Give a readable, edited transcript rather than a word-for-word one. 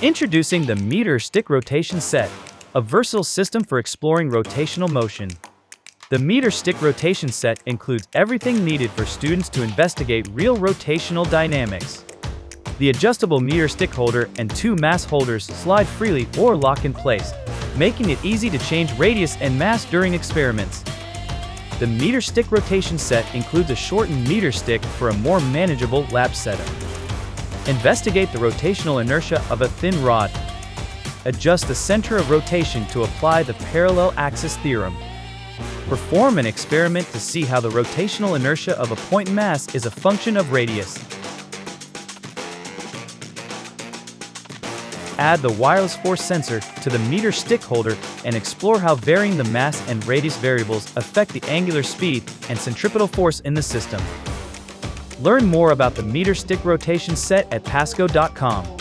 Introducing the Meter Stick Rotation Set, a versatile system for exploring rotational motion. The Meter Stick Rotation Set includes everything needed for students to investigate real rotational dynamics. The adjustable meter stick holder and two mass holders slide freely or lock in place, making it easy to change radius and mass during experiments. The Meter Stick Rotation Set includes a shortened meter stick for a more manageable lab setup. Investigate the rotational inertia of a thin rod. Adjust the center of rotation to apply the parallel axis theorem. Perform an experiment to see how the rotational inertia of a point mass is a function of radius. Add the wireless force sensor to the meter stick holder and explore how varying the mass and radius variables affect the angular speed and centripetal force in the system. Learn more about the Meter Stick Rotation Set at PASCO.com.